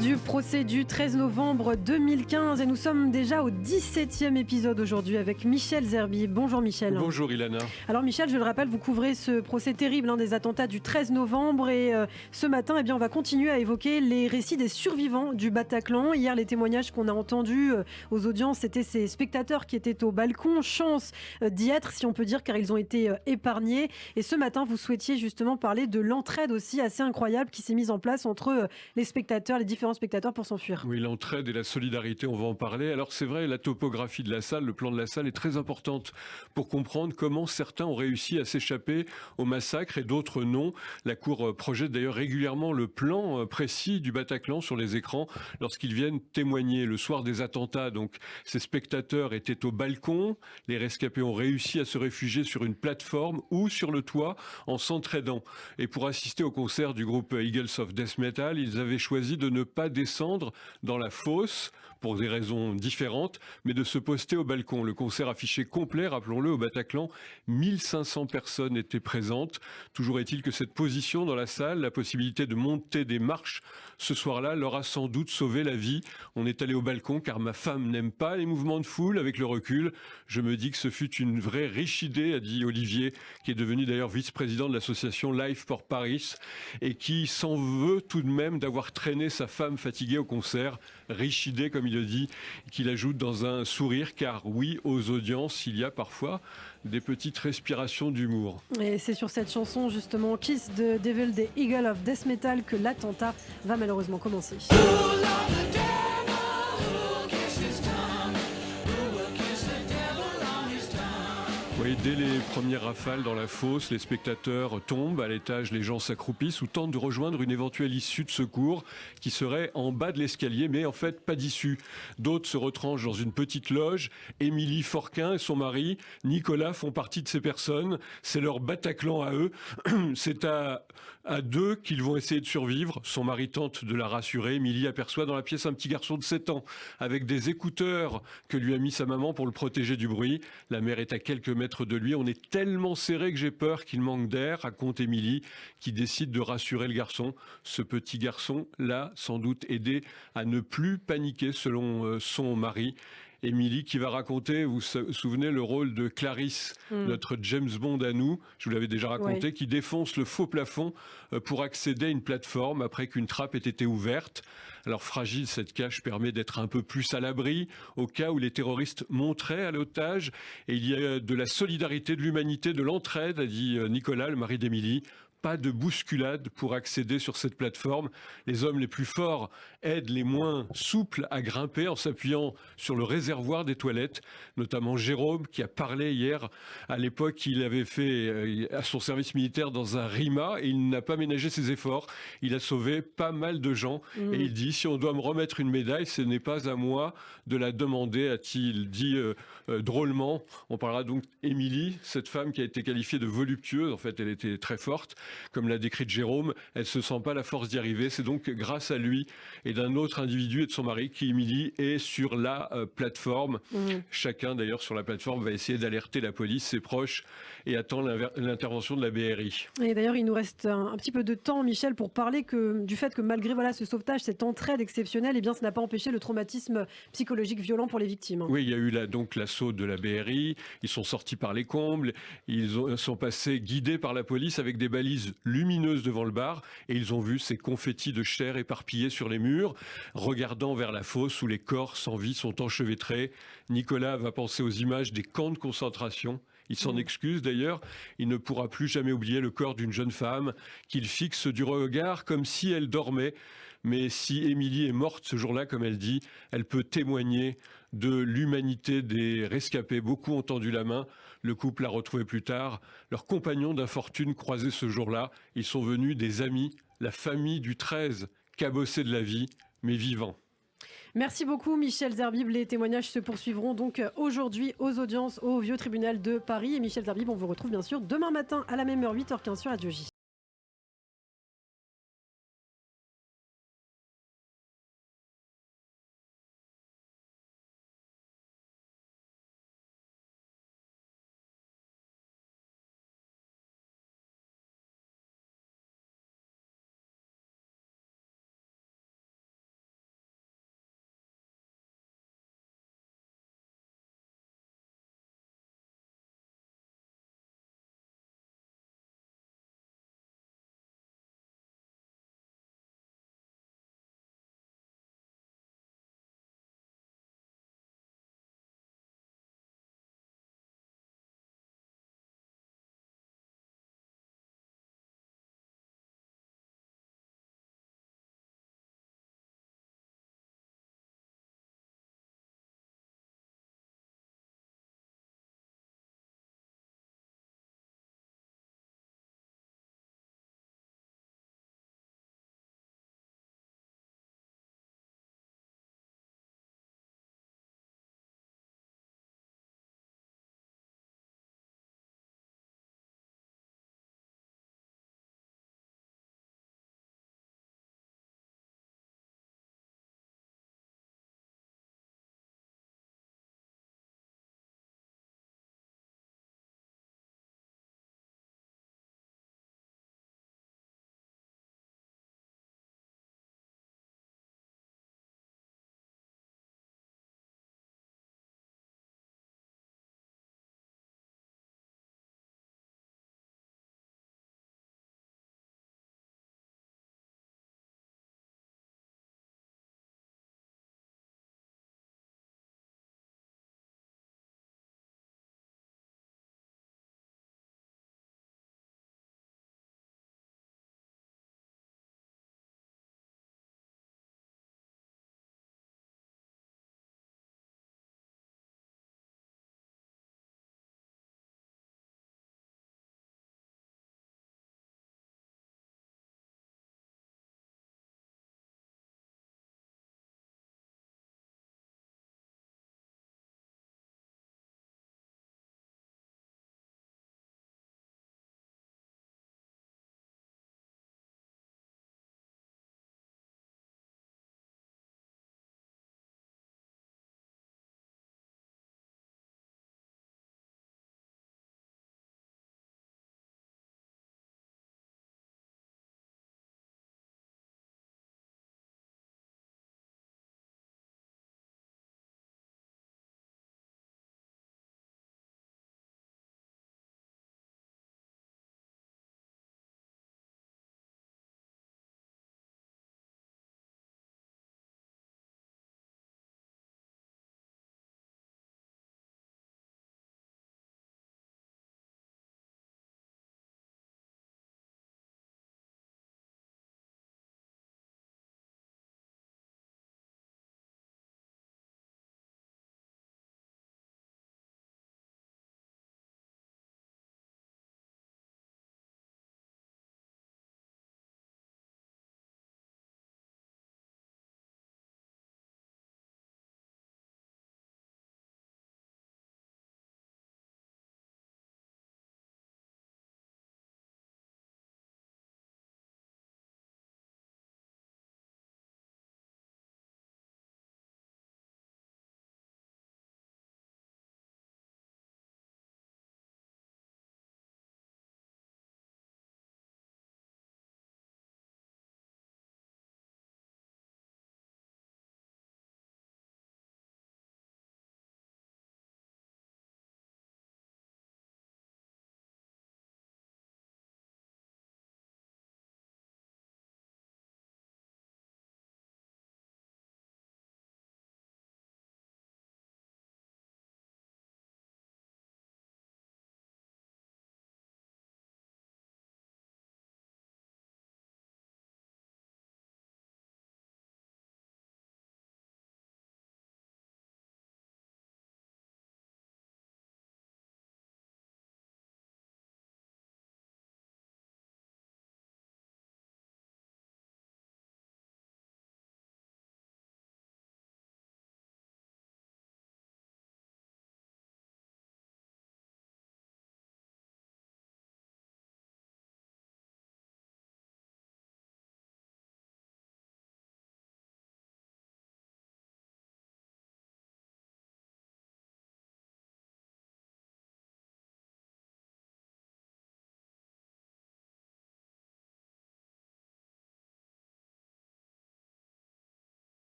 Du procès du 13 novembre 2015 et nous sommes déjà au 17e épisode aujourd'hui avec Michel Zerbi. Bonjour Michel. Bonjour Ilana. Alors Michel, je le rappelle, vous couvrez ce procès terrible des attentats du 13 novembre et ce matin, on va continuer à évoquer les récits des survivants du Bataclan. Hier, les témoignages qu'on a entendus aux audiences, c'était ces spectateurs qui étaient au balcon. Chance d'y être, si on peut dire, car ils ont été épargnés. Et ce matin, vous souhaitiez justement parler de l'entraide aussi assez incroyable qui s'est mise en place entre les spectateurs, les différents spectateurs pour s'enfuir. Oui, l'entraide et la solidarité, on va en parler. Alors c'est vrai, la topographie de la salle, le plan de la salle est très importante pour comprendre comment certains ont réussi à s'échapper au massacre et d'autres non. La Cour projette d'ailleurs régulièrement le plan précis du Bataclan sur les écrans lorsqu'ils viennent témoigner. Le soir des attentats, donc, ces spectateurs étaient au balcon. Les rescapés ont réussi à se réfugier sur une plateforme ou sur le toit en s'entraidant. Et pour assister au concert du groupe Eagles of Death Metal, ils avaient choisi de ne pas descendre dans la fosse pour des raisons différentes, mais de se poster au balcon. Le concert affiché complet, rappelons-le, au Bataclan, 1500 personnes étaient présentes. Toujours est-il que cette position dans la salle, la possibilité de monter des marches ce soir-là, leur a sans doute sauvé la vie. On est allé au balcon car ma femme n'aime pas les mouvements de foule. Avec le recul, je me dis que ce fut une vraie riche idée, a dit Olivier, qui est devenu d'ailleurs vice-président de l'association Life for Paris et qui s'en veut tout de même d'avoir traîné sa femme fatiguée au concert. Riche idée, comme il le dit, qu'il ajoute dans un sourire, car oui, aux audiences, il y a parfois des petites respirations d'humour. Et c'est sur cette chanson, justement, Kiss the Devil des Eagles of Death Metal, que l'attentat va malheureusement commencer. Oui, dès les premières rafales dans la fosse, les spectateurs tombent. À l'étage, les gens s'accroupissent ou tentent de rejoindre une éventuelle issue de secours qui serait en bas de l'escalier, mais en fait pas d'issue. D'autres se retranchent dans une petite loge. Émilie Forquin et son mari, Nicolas, font partie de ces personnes. C'est leur Bataclan à eux. C'est à deux qu'ils vont essayer de survivre. Son mari tente de la rassurer. Émilie aperçoit dans la pièce un petit garçon de 7 ans avec des écouteurs que lui a mis sa maman pour le protéger du bruit. La mère est à quelques mètres de lui. On est tellement serré que j'ai peur qu'il manque d'air, raconte Émilie, qui décide de rassurer le garçon. Ce petit garçon, là, sans doute aidé à ne plus paniquer selon son mari. Émilie qui va raconter, vous vous souvenez, le rôle de Clarisse, notre James Bond à nous, je vous l'avais déjà raconté, oui, qui défonce le faux plafond pour accéder à une plateforme après qu'une trappe ait été ouverte. Alors fragile, cette cage permet d'être un peu plus à l'abri au cas où les terroristes monteraient à l'otage. Et il y a de la solidarité, de l'humanité, de l'entraide, a dit Nicolas, le mari d'Émilie. Pas de bousculade pour accéder sur cette plateforme. Les hommes les plus forts aident les moins souples à grimper en s'appuyant sur le réservoir des toilettes, notamment Jérôme qui a parlé hier. À l'époque, il avait fait à son service militaire dans un RIMA et il n'a pas ménagé ses efforts. Il a sauvé pas mal de gens et il dit, si on doit me remettre une médaille, ce n'est pas à moi de la demander, a-t-il dit drôlement. On parlera donc d'Émilie, cette femme qui a été qualifiée de voluptueuse. En fait, elle était très forte. Comme l'a décrit Jérôme, elle ne se sent pas la force d'y arriver. C'est donc grâce à lui et d'un autre individu et de son mari qu'Émilie est sur la plateforme. Chacun d'ailleurs sur la plateforme va essayer d'alerter la police, ses proches, et attend l'intervention de la BRI. Et d'ailleurs, il nous reste un petit peu de temps, Michel, pour parler du fait que malgré ce sauvetage, cette entraide exceptionnelle, ça n'a pas empêché le traumatisme psychologique violent pour les victimes. Oui, il y a eu donc l'assaut de la BRI. Ils sont sortis par les combles. Ils sont passés guidés par la police avec des balises lumineuses devant le bar et ils ont vu ces confettis de chair éparpillés sur les murs. Regardant vers la fosse où les corps sans vie sont enchevêtrés, Nicolas va penser aux images des camps de concentration. Il s'en excuse d'ailleurs, il ne pourra plus jamais oublier le corps d'une jeune femme qu'il fixe du regard comme si elle dormait. Mais si Émilie est morte ce jour-là, comme elle dit, elle peut témoigner de l'humanité des rescapés. Beaucoup ont tendu la main. Le couple l'a retrouvé plus tard. Leurs compagnons d'infortune croisés ce jour-là, ils sont venus des amis, la famille du 13, cabossés de la vie, mais vivants. Merci beaucoup Michel Zerbib. Les témoignages se poursuivront donc aujourd'hui aux audiences au Vieux Tribunal de Paris. Et Michel Zerbib, on vous retrouve bien sûr demain matin à la même heure, 8h15 sur Radio J.